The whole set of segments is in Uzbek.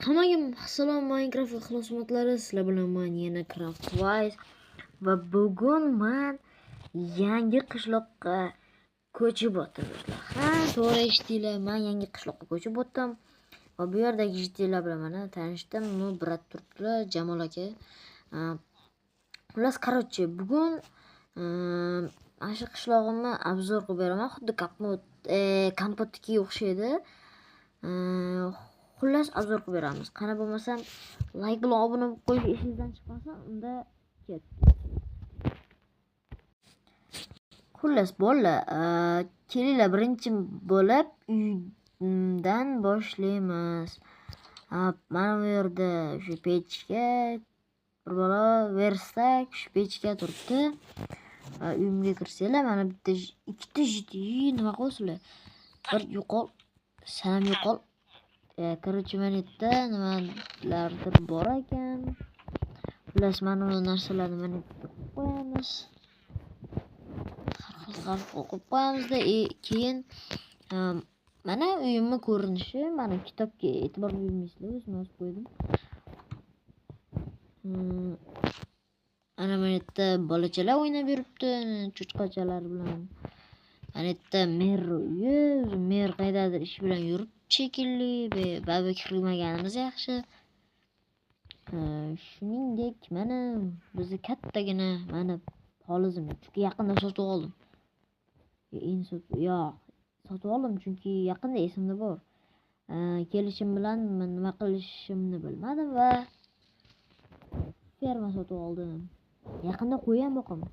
Hammaga assalom Minecraft ixlosmandlari, sizlar bilan men yana Craftwise va bugun men yangi qishloqqa ko'chib o'tdim do'stlar. Ha, to'g'ri eshitdinglar, men yangi qishloqqa ko'chib o'tdim va bu yerdagi jiddilar bilan mana tanishdim. Bu brat turibdilar, Jamol aka. Xullas, короче, bugun mana shu qishlog'imni obzor qilib beraman. Xuddi kompotga o'xshaydi. Xullas obzor qilib beramiz. Qani bo'lmasam, like bilan obuna bo'lib qo'yish esingizdan chiqmasa, unda ket. Xullas bolalar, kelinglar birinchi bo'lib uydan boshlaymiz. Mana bu yerda shu pechga bir bola verstak shu pechga turibdi. Uyimga kirsanglar, mana bitta ikkita nima qo'ysizlar? Bir yo'qol, sanam yo'qol. Короче, mana yerda nimalardir bor ekan. Xullas, mana bu narsalarni mana yerga qo'yamiz. Har xil qo'yib qo'yamizda, keyin mana uyimni ko'rinishi, mana kitobga e'tibor bermaysizlar, o'zim yozib qo'ydim. Ana mana yerda bolachalar o'ynab yuribdi, cho'chqachalar bilan. Mana yerda mer uyi, mer qaydadir ish bilan yuribdi shekilli, babi kirmaganimiz yaxshi. Shuningdek, mana bizni kattagina mana polizim, chunki yaqinda sotib oldim. Sotib oldim chunki yaqinda esimda bor. Kelishim bilan men nima qilishimni bilmadim va ferma sotib oldim. Yaqinda qo'yam boqaman.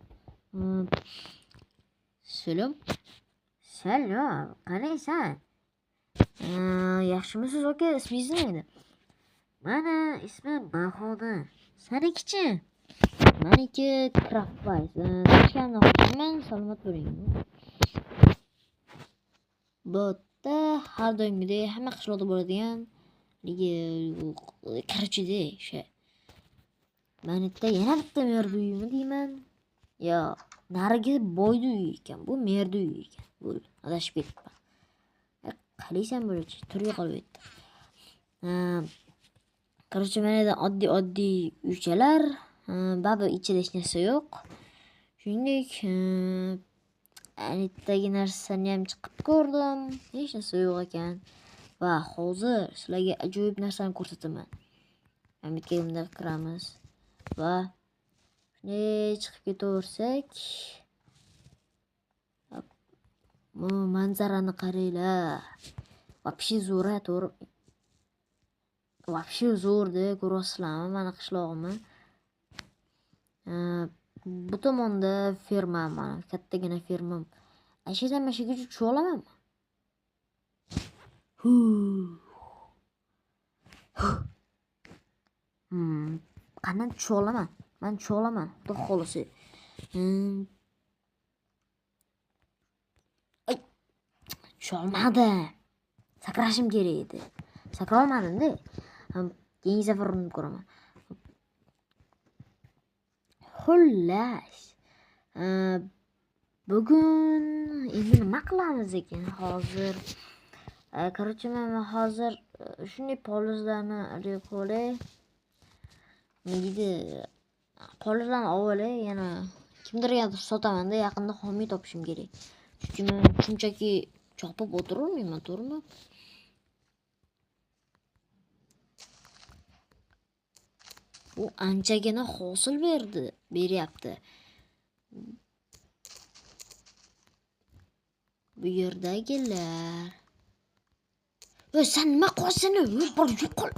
Salom, qaraysan? Yaxshimisiz aka, ismingiz nima? Mana ismim Bahodir. Senikichi? Meniki Craftwise. Tashkamni qo'yaman, salomat bo'ling. Bu yerda har doimgidek hamma qishloqda bo'ladigan короче-da o'sha. Mana yerda yana bitta merdi uyimi deyman. Narigi boydi uyi ekan. Bu merdi uyi ekan. Bu adashib ketibman. Qaraysan bo'lachi, turga qolib ketdi. Короче, mana yerda oddiy uychalar, babi ichida hech narsa yo'q. Shuningdek, anitdagi narsani ham chiqib ko'rdim. Hech narsa yo'q ekan. Va hozir sizlarga ajoyib narsani ko'rsataman. Amikimda kiramiz va chiqib ketaversak, bu manzarani qaranglar. Вообще zo'r, to'g'ri. Вообще zo'rda, ko'ryapsizlarmi mana qishlog'imni? Bu tomonda ferma, mana kattagina fermam. Ashyadan mashaga tushib olamanmi? Qanday tusha olaman? Men tusha olaman, xudo xolisi. Tusha olmadim. Sakrashim kerak edi. Sakra olmadim-da. Keyingi safar urinib ko'raman. Xullas, bugun endi nima qilamiz ekan hozir? Короче, men hozir shunday polizlarni qo'lay. Nega polizlarni olay, yana kimdirga sotaman-da, yaqinda homiy topishim kerak. Chunki men shunchaki chopib o'tirolmayman, to'g'rimi? Bu anchagina hosil beryapti. Bu yerdagilar. Sen nima qilasan? Bir yo'qol.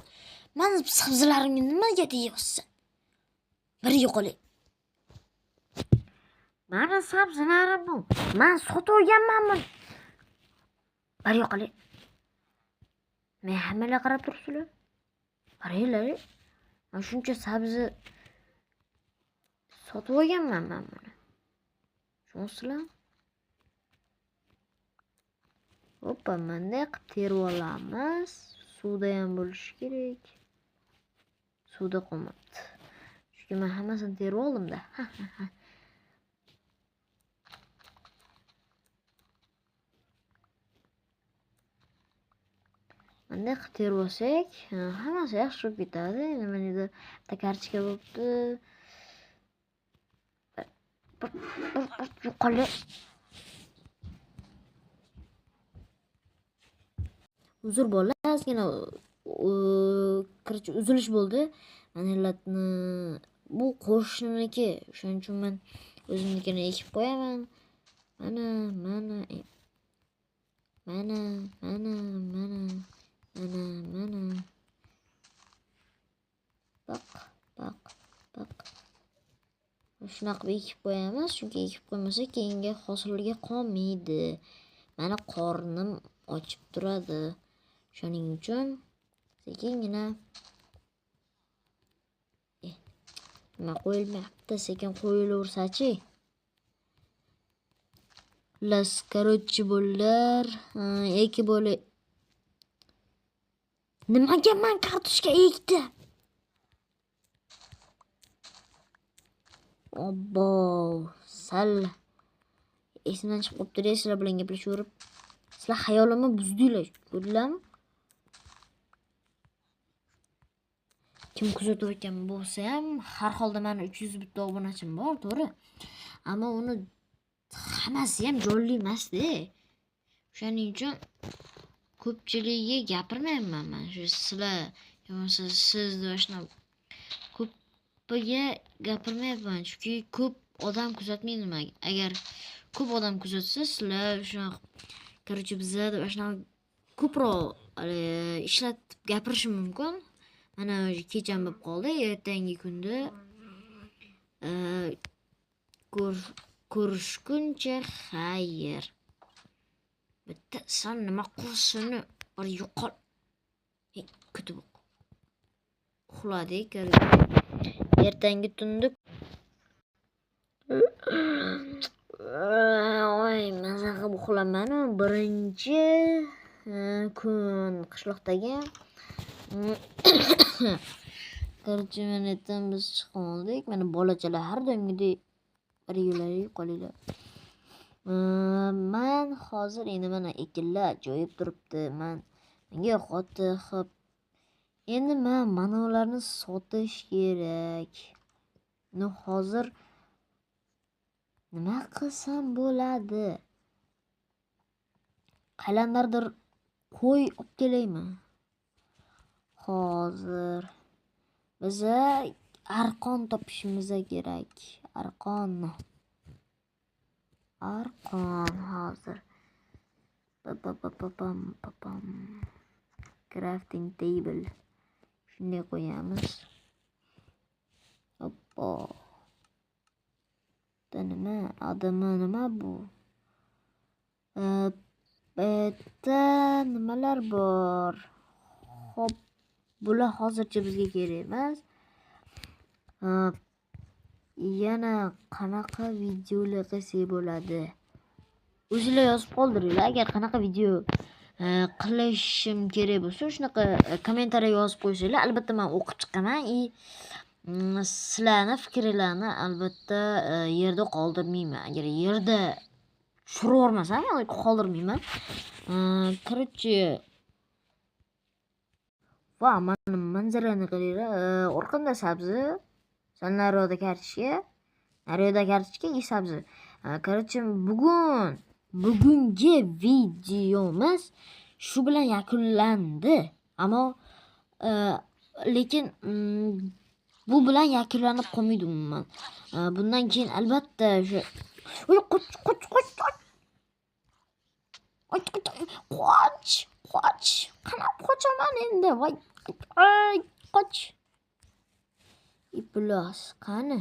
Men sabzilarimni nimaga deyapsan? Bir yo'qol. Mana sabzilarim bu. Men sotib olganmanmi? Bir yo'qol. Men hammaga qarab turibsizlar. Qaranglar. Men shuncha sabzi sotib olganman men buni. Tushunasizlar? Hoppa, bunday qilib terib olamiz. Suvda ham bo'lishi kerak. Suvda qolmabdi. Chunki men hammasini terib oldim-da. Bunday qilib terib olsak, hammasi yaxshi bo'lib ketadi. Nimanidir bitta kartochka bo'libdi. Yo'qoldi. Uzr bolalar, ozgina uzilish bo'ldi. Manilatni bu qo'shniniki, shuning uchun men o'zimnikini ekib qo'yaman. Mana. Baq. Shunaqa ekib qo'yamiz, chunki ekib qo'ymasa keyingi hosilga qolmaydi. Mana qornim ochib turadi. Shuning uchun sekingina nima qo'yilmayapti, sekin qo'yilaversa-chi. Las короче bolalar, ekib bo'lay. Nimaga men kartoshka ekdim? Obbo, sal esimdan chiqib qopti, sizlar bilan gaplashaverib. Sizlar xayolimni buzdinglar, ko'rdinglarmi? Kim kuzatayotgan bo'lsa ham, har holda meni 300 bitta obunachim bor, to'g'ri. Ammo uni hammasi ham jonli emas-da. Shuning uchun ko'pchiligiga gapirmayman men. Shu sizlar yo'qsa siz doshna ko'piga gapirmayman, chunki ko'p odam kuzatmaydi meni. Agar ko'p odam kuzatsa, sizlar shunaqa короче bizda doshna ko'proq ishlatib gapirishim mumkin. Mana kecham bo'lib qoldi, ertangi kunda ko'rishguncha xayr. Bitta san nima qilishini bir yo'qol. Kutib uxladik. Ertangi tunda maza qilib uxlaman. Birinchi kun qishloqdagi короче men biz chiqib oldik. Mana bolachalar har doimgidek yo'llarga qolinglar. Men hozir endi mana ekinlar joyib turibdi. Menga yo'qotdi. Xo'p. Endi men mana ularni sotish kerak. Hozir nima qilsam bo'ladi? Qaylandardir qo'y olib kelaymi? Hozir biza arqon topishimiz kerak. Arqon hozir. Papam. Crafting table. Shunday qo'yamiz. Hoppa. Nima bu? Bitta nimalar bor. Xo'p, bular hozircha bizga kerak emas. Yana qanaqa videolar qilsak bo'ladi? O'zingizlar yozib qoldiringlar. Agar qanaqa video qilishim kerak bo'lsa, shunaqa kommentariy yozib qo'ysanglar, albatta men o'qib chiqaman. Sizlarning fikringizni albatta yerda qoldirmayman. Agar yerda tushiravermasam, qoldirmayman. Короче, va mana manzarani qaranglar. Orqamda sabzi, naryoqda kartochka, sabzi. Короче, bugungi videomiz shu bilan yakunlandi. Ammo lekin bu bilan yakunlanib qolmaydi umuman. Bundan keyin albatta shu qoch. Qanaq qochaman endi? Voy, qoch. Iplos, qani?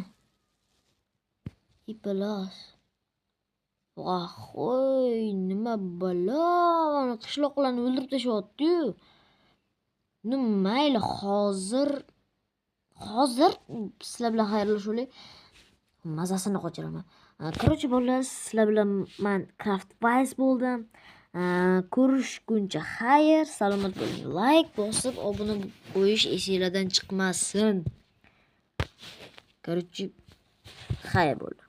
Iplos. Voy, nima balo? Qishloqlarni o'ldirib tashlayapti-yu. Mayli, hozir sizlar bilan xayrlashaylik. Mazasini qochiraman. Короче, bolalar, sizlar bilan men Craftwise bo'ldim. Ko'rishguncha xayr, salomat bo'ling. Like bosib, obuna qo'yish esingizdan chiqmasin. Короче, xayr bo'ldi.